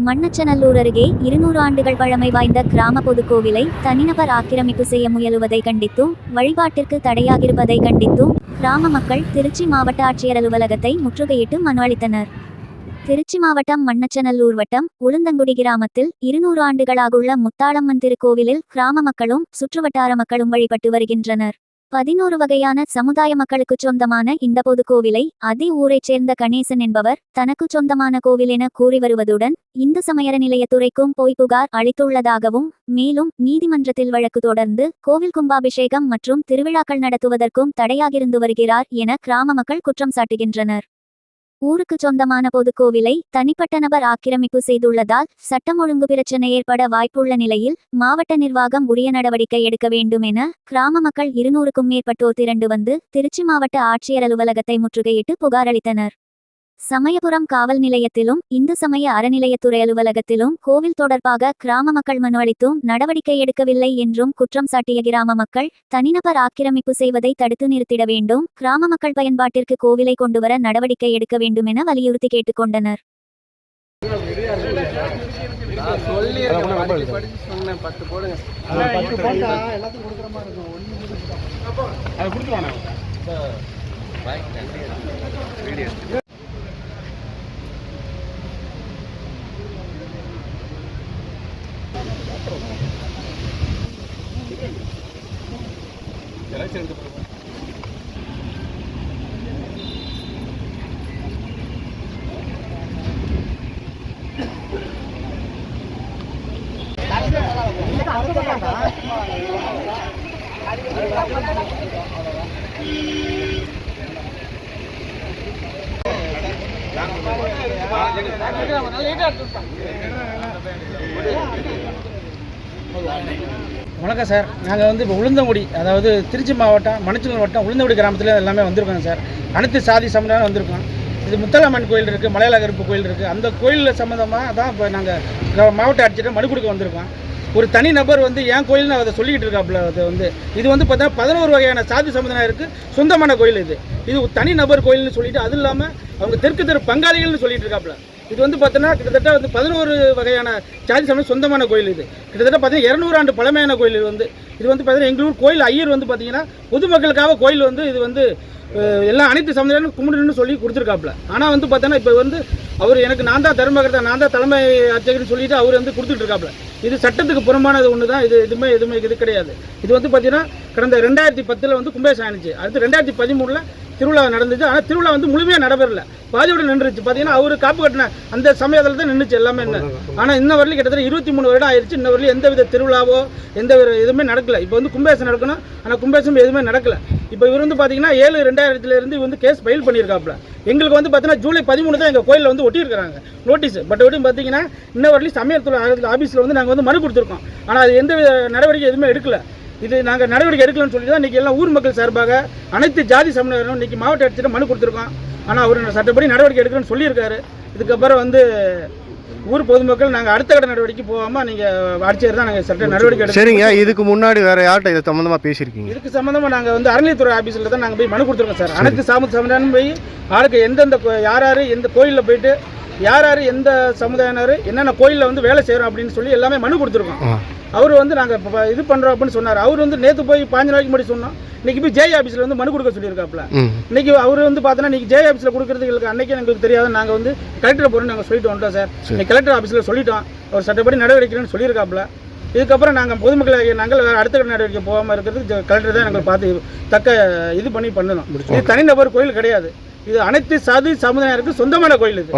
மண்ணச்சநல்லூர் அருகே 200 ஆண்டுகள் பழமை வாய்ந்த கிராம பொதுக்கோவிலை தனிநபர் ஆக்கிரமிப்பு செய்ய முயலுவதை கண்டித்தும் வழிபாட்டிற்கு தடையாகிருப்பதை கண்டித்தும் கிராம மக்கள் திருச்சி மாவட்ட ஆட்சியர் அலுவலகத்தை முற்றுகையிட்டு மனு அளித்தனர். திருச்சி மாவட்டம் மண்ணச்சநல்லூர் வட்டம் உளுந்தங்குடி கிராமத்தில் 200 ஆண்டுகளாகுள்ள முத்தாளம்மன் திருக்கோவிலில் கிராம மக்களும் சுற்றுவட்டார மக்களும் வழிபட்டு வருகின்றனர். 11 வகையான சமுதாய மக்களுக்கு சொந்தமான இந்த பொதுக்கோவிலை அதே ஊரைச் சேர்ந்த கணேசன் என்பவர் தனக்கு சொந்தமான கோவில் என கூறி வருவதுடன் இந்து சமய அறநிலையத்துறைக்கும் போய் புகார் அளித்துள்ளதாகவும் மேலும் நீதிமன்றத்தில் வழக்கு தொடர்ந்து கோவில் கும்பாபிஷேகம் மற்றும் திருவிழாக்கள் நடத்துவதற்கும் தடையாகிருந்து வருகிறார் என கிராம மக்கள் குற்றம் சாட்டுகின்றனர். ஊருக்கு சொந்தமான பொதுக்கோவிலை தனிப்பட்ட நபர் ஆக்கிரமிப்பு செய்துள்ளதால் சட்டம் ஒழுங்கு பிரச்சனை ஏற்பட வாய்ப்புள்ள நிலையில் மாவட்ட நிர்வாகம் உரிய நடவடிக்கை எடுக்க வேண்டும் என கிராம மக்கள் 200க்கும் மேற்பட்டோர் திரண்டு வந்து திருச்சி மாவட்ட ஆட்சியர் அலுவலகத்தை முற்றுகையிட்டு புகார் அளித்தனர். சமயபுரம் காவல் நிலையத்திலும் இந்து சமய அறநிலையத்துறை அலுவலகத்திலும் கோவில் தொடர்பாக கிராம மக்கள் மனு அளித்தும் நடவடிக்கை எடுக்கவில்லை என்றும் குற்றம் சாட்டிய கிராம மக்கள் தனிநபர் ஆக்கிரமிப்பு செய்வதை தடுத்து நிறுத்திட வேண்டும், கிராம மக்கள் பயன்பாட்டிற்கு கோவிலை கொண்டுவர நடவடிக்கை எடுக்க வேண்டும் என வலியுறுத்தி கேட்டுக்கொண்டனர். வணக்கம் சார். நாங்கள் வந்து இப்போ உளுந்தங்குடி, அதாவது திருச்சி மாவட்டம் மண்ணச்சநல்லூர் வட்டம் உளுந்தங்குடி கிராமத்தில் எல்லாமே வந்திருக்கோங்க சார். அனைத்து சாதி சமுதாயம் வந்திருக்கோம். இது முத்தாளம்மன் கோயில் இருக்குது, மலையாள கருப்பு கோயில் இருக்குது. அந்த கோயிலில் சம்மந்தமாக தான் இப்போ நாங்கள் மாவட்ட ஆட்சியர் மனு கொடுக்க வந்திருக்கோம். ஒரு தனி நபர் வந்து என் கோயில்னு அதை சொல்லிக்கிட்டு இருக்காப்புல. அது வந்து இது வந்து பார்த்தா 11 வகையான சாதி சமுதாயம் இருக்குது, சொந்தமான கோயில். இது தனி நபர் கோயில்னு சொல்லிட்டு அது இல்லாமல் அவங்க தெற்கு தெரு பங்காளிகள்னு சொல்லிட்டு இருக்காப்புல. இது வந்து பார்த்தோன்னா கிட்டத்தட்ட வந்து 11 வகையான சாதி சமயம் சொந்தமான கோயில். இது கிட்டத்தட்ட பார்த்தீங்கன்னா 200 ஆண்டு பழமையான கோயில். இது வந்து பார்த்தீங்கன்னா எங்கள் ஊர் கோயில் ஐயர் வந்து பார்த்தீங்கன்னா பொதுமக்களுக்காக கோயில் வந்து இது வந்து எல்லாம் அனைத்து சமுதாயம் கும்பிடுன்னு சொல்லி கொடுத்துருக்காப்புல. ஆனால் வந்து பார்த்தோன்னா இப்போ வந்து அவர் எனக்கு நான் தான் தர்மகர்த்தா, நான் தான் தலைமை அர்ச்சகர்னு சொல்லிட்டு அவர் வந்து கொடுத்துட்டு இருக்காப்புல. இது சட்டத்துக்கு புறம்பானது ஒன்று தான். எதுவுமே இது கிடையாது. இது வந்து பார்த்தீங்கன்னா கடந்த 2010 வந்து கும்பாபிஷேகம் ஆனிச்சு. அடுத்து 2013 திருவிழா நடந்துச்சு. ஆனால் திருவிழா வந்து முழுமையாக நடைபெறல, பாதியோட நின்றுச்சு. பார்த்தீங்கன்னா அவர் காப்பு கட்டின அந்த சமயத்தில் தான் நின்றுச்சு எல்லாமே. என்ன ஆனால் இன்ன வரலையும் கிட்டத்தட்ட 23 வருடம் ஆயிடுச்சு. இன்ன வரலையும் எந்த வித திருவிழாவோ எந்த எதுவுமே நடக்கல. இப்போ வந்து கும்பாபிஷேகம் நடக்கணும், ஆனால் கும்பாபிஷேகம் எதுவுமே நடக்கல. இப்போ இவர் வந்து பார்த்தீங்கன்னா 7/2000 வந்து கேஸ் ஃபைல் பண்ணியிருக்காப்புல. எங்களுக்கு வந்து பார்த்தீங்கன்னா ஜூலை 13 தான் எங்கள் கோயிலில் வந்து ஒட்டியிருக்கிறாங்க நோட்டீஸ். பட் எப்படி பார்த்தீங்கன்னா இன்ன வரலையும் சமயத்துறை ஆஃபீஸில் வந்து நாங்கள் வந்து மனு கொடுத்துருக்கோம். ஆனால் அது எந்த நடவடிக்கை எதுவுமே எடுக்கல. இது நாங்கள் நடவடிக்கை எடுக்கலன்னு சொல்லி தான் இன்றைக்கி எல்லாம் ஊர் மக்கள் சார்பாக அனைத்து ஜாதி சமூகம் இன்றைக்கி மாவட்ட ஆட்சியர் மனு கொடுத்துருக்கோம். ஆனால் அவர் சட்டப்படி நடவடிக்கை எடுக்கணும்னு சொல்லியிருக்காரு. இதுக்கப்புறம் வந்து ஊர் பொதுமக்கள் நாங்கள் அடுத்த கட்ட நடவடிக்கை போகாமல் நீங்கள் ஆட்சியர் தான் நாங்கள் சட்ட நடவடிக்கை எடுக்கணும். சரிங்க. இதுக்கு முன்னாடி வேறு யார்கிட்ட இது சம்மந்தமாக பேசியிருக்கீங்க? இதுக்கு சம்மந்தமாக நாங்கள் வந்து அறநிலையத்துறை ஆஃபீஸில் தான் நாங்கள் போய் மனு கொடுத்துருக்கோம் சார். அனைத்து சமுதாயம் போய் ஆளுக்கு எந்தெந்த யார் எந்த கோயிலில் போயிட்டு யார் எந்த சமுதாயினர் என்னென்ன கோயிலில் வந்து வேலை செய்கிறோம் அப்படின்னு சொல்லி எல்லாமே மனு கொடுத்துருக்கோம். அவர் வந்து நாங்கள் இது பண்ணுறோம் அப்படின்னு சொன்னார். அவர் வந்து நேற்று போய் 5 நாளைக்கு முன்னாடி சொன்னோம். இன்றைக்கி போய் ஜேஐ ஆஃபீஸில் வந்து மனு கொடுக்க சொல்லியிருக்காப்புல. இன்றைக்கி அவர் வந்து பார்த்தோன்னா இன்றைக்கி ஜேஐ ஆஃபீஸில் கொடுக்குறதுக்கு எங்களுக்கு அன்றைக்கி எங்களுக்கு தெரியாது. நாங்கள் வந்து கலெக்டரை போகிறோம் நாங்கள் சொல்லிட்டு வந்துட்டோம் சார். இன்னைக்கு கலெக்டர் ஆஃபீஸில் சொல்லிட்டோம், அவர் சட்டப்படி நடவடிக்கைன்னு சொல்லியிருக்காப்புல. இதுக்கப்புறம் நாங்கள் பொதுமக்களை நாங்கள் வேறு அடுத்த நடவடிக்கை போகாமல் இருக்கிறதுக்கு கலெக்டர் தான் நாங்கள் பார்த்து தக்க இது பண்ணணும். இது தனிநபர் கோயில் கிடையாது. இது அனைத்து சாதி சமுதாயருக்கு சொந்தமான கோயில். இது